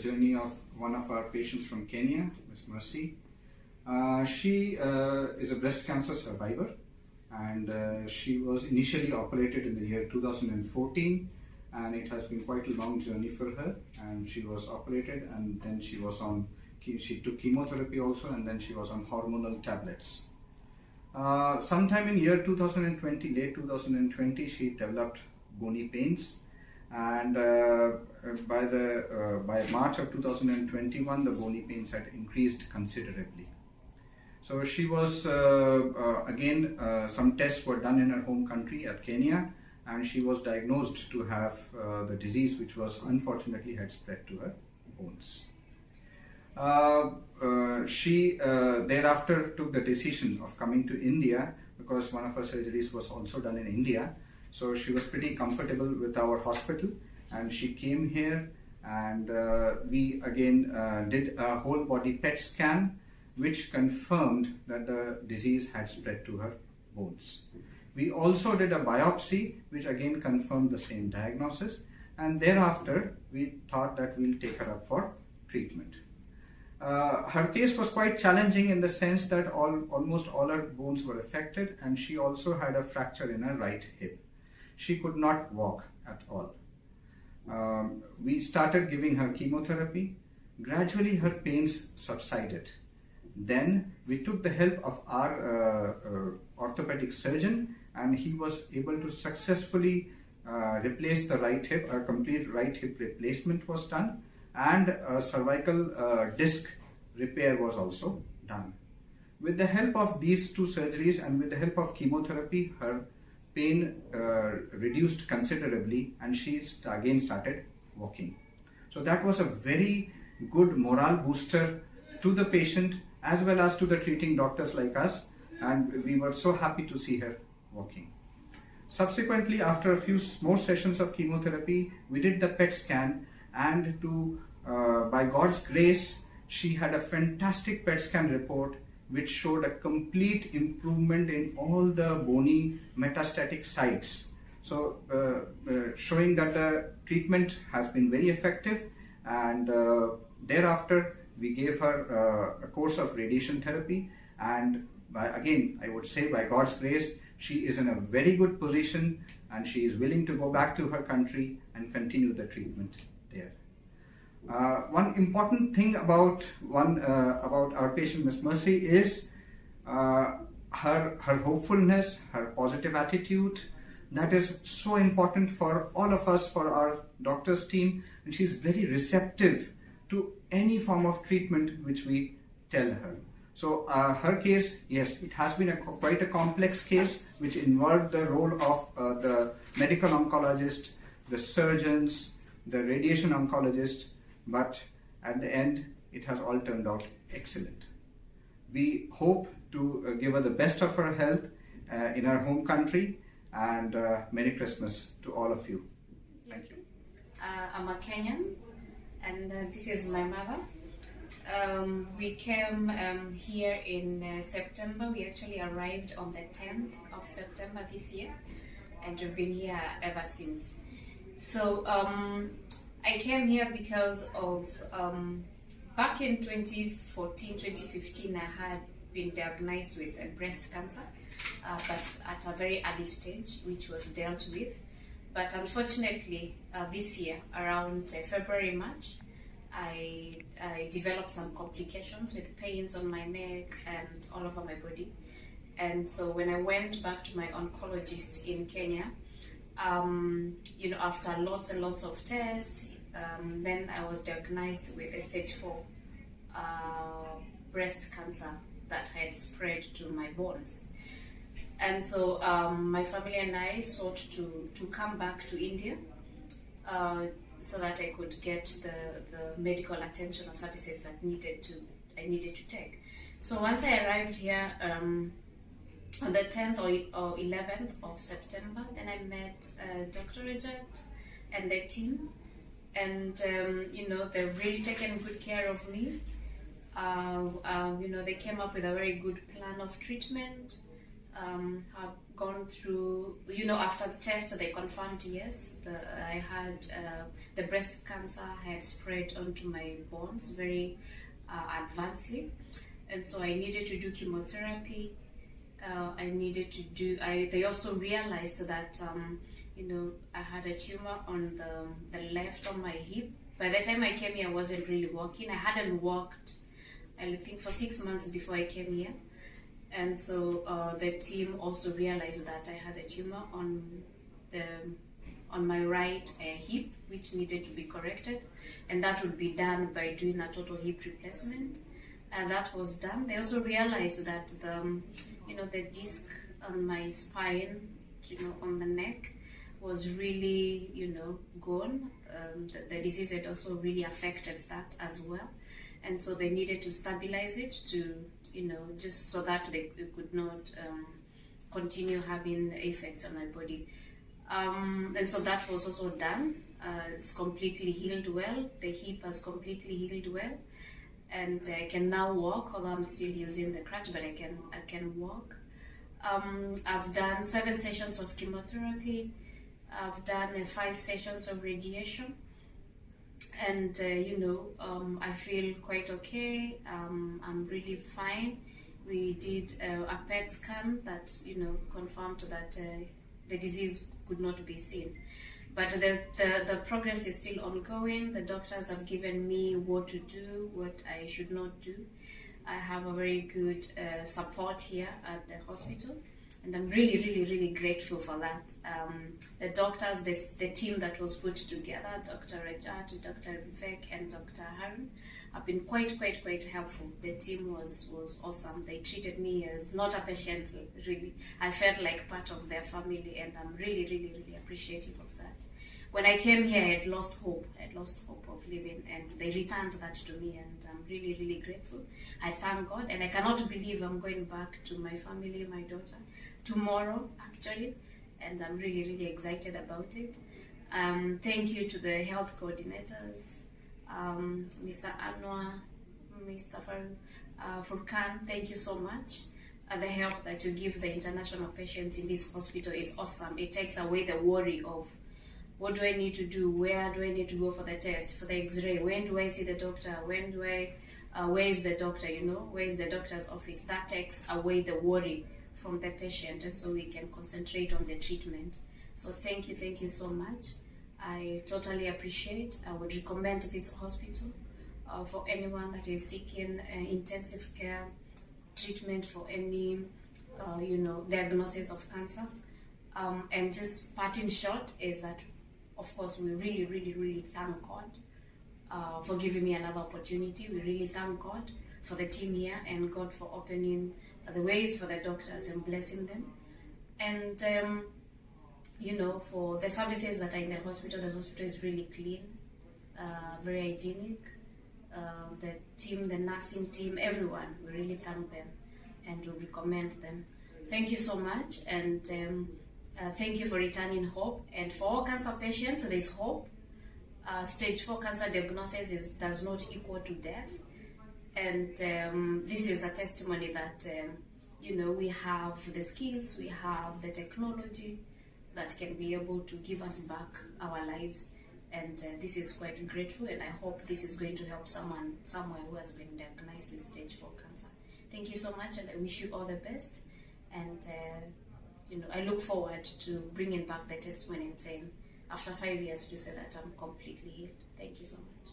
journey of one of our patients from Kenya, Miss Mercy. She is a breast cancer survivor, and she was initially operated in the year 2014, and it has been quite a long journey for her. And she was operated, and then she took chemotherapy also, and then she was on hormonal tablets. Sometime in year 2020, late 2020, she developed bony pains, and by March of 2021, the bony pains had increased considerably. So she was again, some tests were done in her home country at Kenya, and she was diagnosed to have the disease, which was unfortunately had spread to her bones. She thereafter took the decision of coming to India, because one of her surgeries was also done in India. So she was pretty comfortable with our hospital, and she came here, and we again did a whole body PET scan, which confirmed that the disease had spread to her bones. We also did a biopsy, which again confirmed the same diagnosis, and thereafter we thought that we'll take her up for treatment. Her case was quite challenging in the sense that almost all her bones were affected, and she also had a fracture in her right hip. She could not walk at all. We started giving her chemotherapy. Gradually her pains subsided. Then we took the help of our orthopedic surgeon, and he was able to successfully replace the right hip. A complete right hip replacement was done, and a cervical disc repair was also done. With the help of these two surgeries and with the help of chemotherapy, her pain reduced considerably, and she again started walking. So that was a very good morale booster to the patient as well as to the treating doctors like us, and we were so happy to see her walking. Subsequently, after a few more sessions of chemotherapy, we did the PET scan, and by God's grace, she had a fantastic PET scan report which showed a complete improvement in all the bony metastatic sites. So showing that the treatment has been very effective, and thereafter we gave her a course of radiation therapy, and again I would say by God's grace, she is in a very good position, and she is willing to go back to her country and continue the treatment there. One important thing about our patient Miss Mercy is her hopefulness, her positive attitude. That is so important for all of us, for our doctors team, and she is very receptive to any form of treatment which we tell her. So her case, yes, it has been quite a complex case, which involved the role of the medical oncologist, the surgeons, the radiation oncologist, but at the end it has all turned out excellent. We hope to give her the best of her health in her home country, and Merry Christmas to all of you. Thank you. I'm a Kenyan, and this is my mother. We came here in September. We actually arrived on the 10th of September this year, and we've been here ever since. So I came here because of back in 2014, 2015, I had been diagnosed with breast cancer, but at a very early stage, which was dealt with. But unfortunately, this year, around February, March, I developed some complications with pains on my neck and all over my body. And so when I went back to my oncologist in Kenya, after lots and lots of tests, then I was diagnosed with a stage 4 breast cancer that had spread to my bones. And so my family and I sought to come back to India so that I could get the medical attention or services that I needed to take. So once I arrived here on the 10th or 11th of September, then I met Dr. Rajat and the team, and they've really taken good care of me. They came up with a very good plan of treatment. Have gone through, after the test, they confirmed yes, I had the breast cancer had spread onto my bones very advancedly, and so I needed to do chemotherapy. They also realized that, I had a tumor on the left of my hip. By the time I came here, I wasn't really walking. I hadn't walked, I think, for 6 months before I came here. And so the team also realized that I had a tumor on my right hip, which needed to be corrected, and that would be done by doing a total hip replacement. And that was done. They also realized that the disc on my spine, on the neck, was really, gone. The disease had also really affected that as well. And so they needed to stabilize it to, just so that they could not continue having effects on my body. And so that was also done. It's completely healed well. The hip has completely healed well. And I can now walk, although I'm still using the crutch, but I can walk. I've done 7 sessions of chemotherapy. I've done 5 sessions of radiation. And I feel quite okay. I'm really fine. We did a PET scan that confirmed that the disease could not be seen. But the progress is still ongoing. The doctors have given me what to do, what I should not do. I have a very good support here at the hospital, and I'm really, really, really grateful for that. The doctors, the team that was put together, Dr. Rajat, Dr. Vivek, and Dr. Harun, have been quite helpful. The team was awesome. They treated me as not a patient, really. I felt like part of their family, and I'm really, really, really appreciative of that. When I came here, I had lost hope. I had lost hope of living, and they returned that to me, and I'm really, really grateful. I thank God, and I cannot believe I'm going back to my family, my daughter, tomorrow, actually, and I'm really, really excited about it. Thank you to the health coordinators, Mr. Anwar, Mr. Furkan, thank you so much. The help that you give the international patients in this hospital is awesome. It takes away the worry of what do I need to do, where do I need to go for the test, for the x-ray, when do I see the doctor, where is the doctor, where is the doctor's office. That takes away the worry from the patient, and so we can concentrate on the treatment. So thank you so much. I totally appreciate. I would recommend this hospital for anyone that is seeking intensive care treatment for any diagnosis of cancer. And just parting short is that, of course, we really, really, really thank God for giving me another opportunity. We really thank God for the team here, and God for opening the ways for the doctors and blessing them. And for the services that are in the hospital is really clean, very hygienic. The team, the nursing team, everyone, we really thank them and we recommend them. Thank you so much, and thank you for returning hope. And for all cancer patients, there is hope. Stage 4 cancer diagnosis does not equal to death. And this is a testimony that, we have the skills, we have the technology that can be able to give us back our lives. And this is quite grateful, and I hope this is going to help someone somewhere who has been diagnosed with stage 4 cancer. Thank you so much, and I wish you all the best. And I look forward to bringing back the testimony and saying, after 5 years, to say that I'm completely healed. Thank you so much.